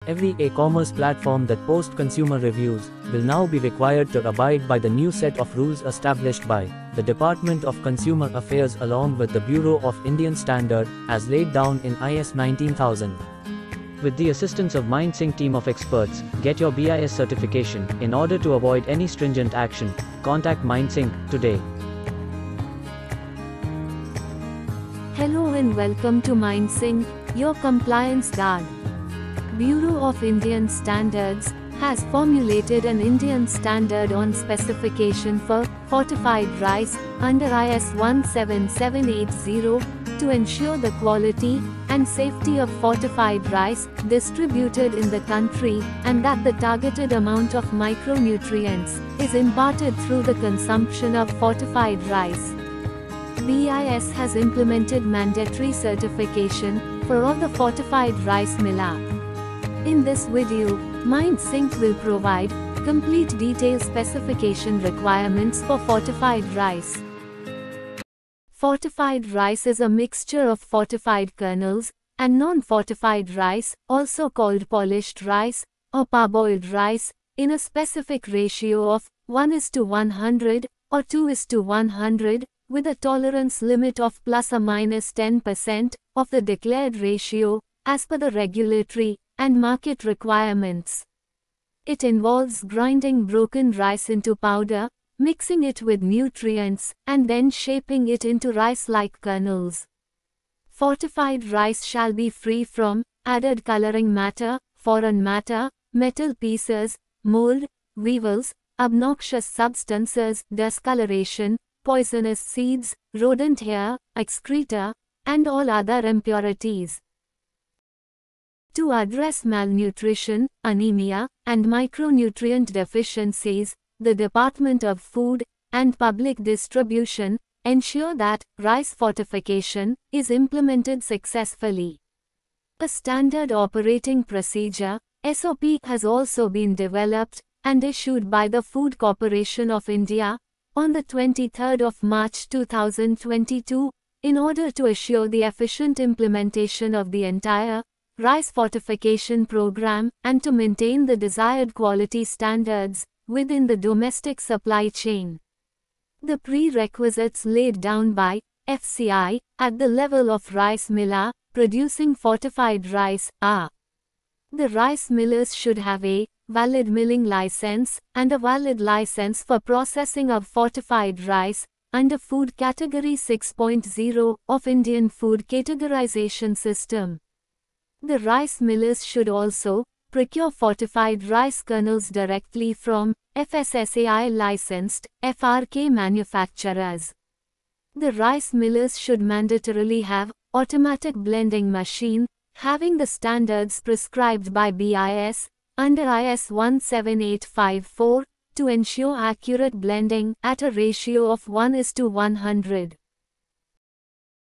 Every e-commerce platform that posts consumer reviews will now be required to abide by the new set of rules established by the Department of Consumer Affairs along with the Bureau of Indian Standard, as laid down in IS 19000. With the assistance of MindSync team of experts, get your BIS certification. In order to avoid any stringent action, contact MindSync today. Hello and welcome to MindSync, your compliance guard. Bureau of Indian Standards has formulated an Indian standard on specification for fortified rice under IS 17780 to ensure the quality and safety of fortified rice distributed in the country, and that the targeted amount of micronutrients is imparted through the consumption of fortified rice. BIS has implemented mandatory certification for all the fortified rice millers. In this video, MindSync will provide complete detailed specification requirements for fortified rice. Fortified rice is a mixture of fortified kernels and non-fortified rice, also called polished rice or parboiled rice, in a specific ratio of 1:100 or 2:100, with a tolerance limit of plus or minus 10% of the declared ratio, as per the regulatory and market requirements. It involves grinding broken rice into powder, mixing it with nutrients, and then shaping it into rice-like kernels. Fortified rice shall be free from added coloring matter, foreign matter, metal pieces, mold, weevils, obnoxious substances, discoloration, poisonous seeds, rodent hair, excreta, and all other impurities. To address malnutrition, anemia, and micronutrient deficiencies, the Department of Food and Public Distribution ensure that rice fortification is implemented successfully. A standard operating procedure (SOP) has also been developed and issued by the Food Corporation of India on the 23rd of March 2022 in order to assure the efficient implementation of the entire rice fortification program and to maintain the desired quality standards within the domestic supply chain. The prerequisites laid down by FCI at the level of rice miller producing fortified rice are: the rice millers should have a valid milling license and a valid license for processing of fortified rice under Food Category 6.0 of Indian Food Categorization System. The rice millers should also procure fortified rice kernels directly from FSSAI licensed FRK manufacturers. The rice millers should mandatorily have automatic blending machine having the standards prescribed by BIS under IS 17854 to ensure accurate blending at a ratio of 1:100.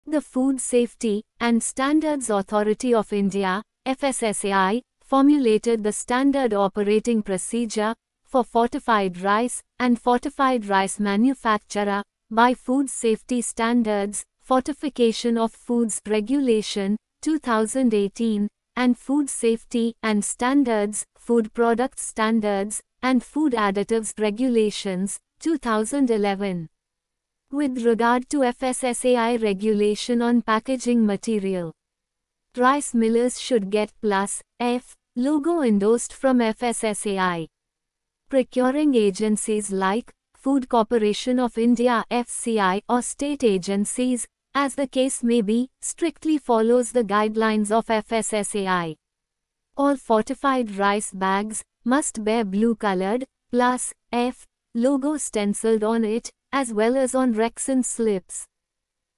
The Food Safety and Standards Authority of India, FSSAI, formulated the standard operating procedure for fortified rice and fortified rice manufacturer by Food Safety Standards, Fortification of Foods Regulation, 2018, and Food Safety and Standards, Food Products Standards, and Food Additives Regulations, 2011. With regard to FSSAI regulation on packaging material, rice millers should get +F logo endorsed from FSSAI. Procuring agencies like Food Corporation of India (FCI) or state agencies, as the case may be, strictly follows the guidelines of FSSAI. All fortified rice bags must bear blue-colored +F logo stenciled on it, as well as on Rexon slips.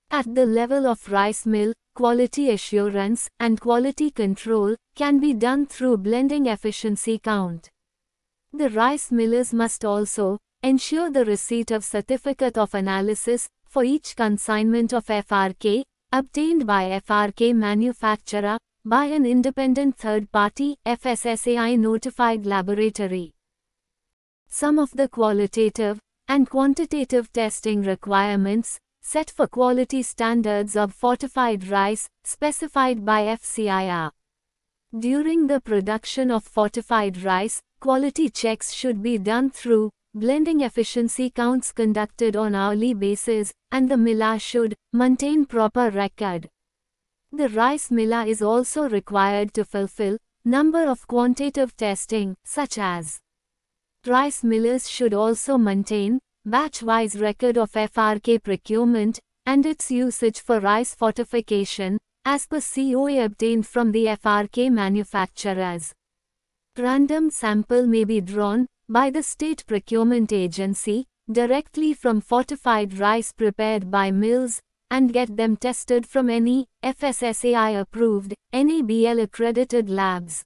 At the level of rice mill, quality assurance and quality control can be done through blending efficiency count. The rice millers must also ensure the receipt of certificate of analysis for each consignment of FRK, obtained by FRK manufacturer, by an independent third-party FSSAI notified laboratory. Some of the qualitative and quantitative testing requirements set for quality standards of fortified rice specified by FCI are: During the production of fortified rice, quality checks should be done through blending efficiency counts conducted on hourly basis, and the miller should maintain proper record. The rice miller is also required to fulfill number of quantitative testing, such as rice millers should also maintain batch-wise record of FRK procurement and its usage for rice fortification, as per COA obtained from the FRK manufacturers. Random sample may be drawn by the State Procurement Agency directly from fortified rice prepared by mills and get them tested from any FSSAI-approved, NABL-accredited labs.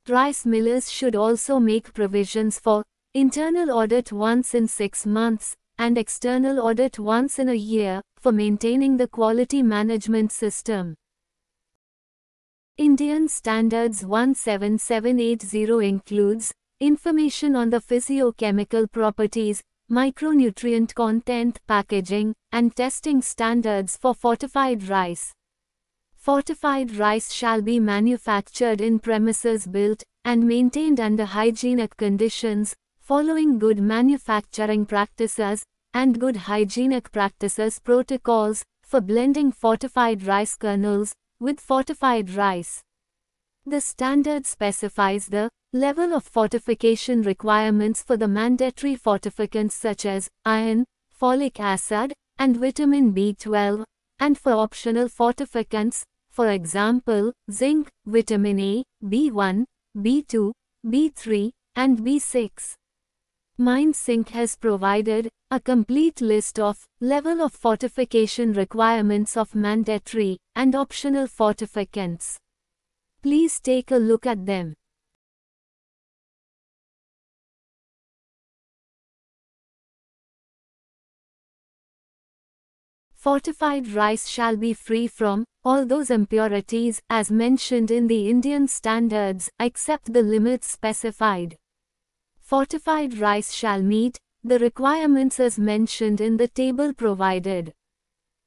Rice millers should also make provisions for internal audit once in 6 months and external audit once in a year for maintaining the quality management system. Indian Standards 17780 includes information on the physiochemical properties, micronutrient content, packaging, and testing standards for fortified rice. Fortified rice shall be manufactured in premises built and maintained under hygienic conditions, following good manufacturing practices and good hygienic practices protocols for blending fortified rice kernels with fortified rice. The standard specifies the level of fortification requirements for the mandatory fortificants such as iron, folic acid, and vitamin B12, and for optional fortificants, for example, zinc, vitamin A, B1, B2, B3, and B6. MindSync has provided a complete list of level of fortification requirements of mandatory and optional fortificants. Please take a look at them. Fortified rice shall be free from all those impurities as mentioned in the Indian standards, except the limits specified. Fortified rice shall meet the requirements as mentioned in the table provided.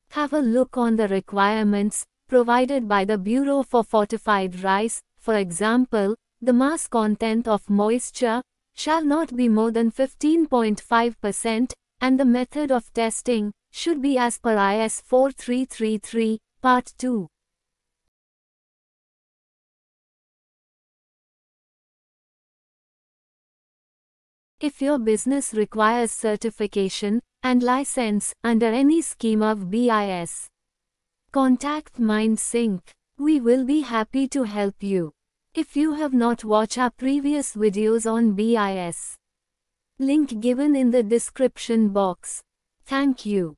Have a look on the requirements provided by the Bureau for Fortified Rice. For example, the mass content of moisture shall not be more than 15.5%, and the method of testing should be as per IS 4333, Part 2. If your business requires certification and license under any scheme of BIS, contact MindSync. We will be happy to help you. If you have not watched our previous videos on BIS, link given in the description box. Thank you.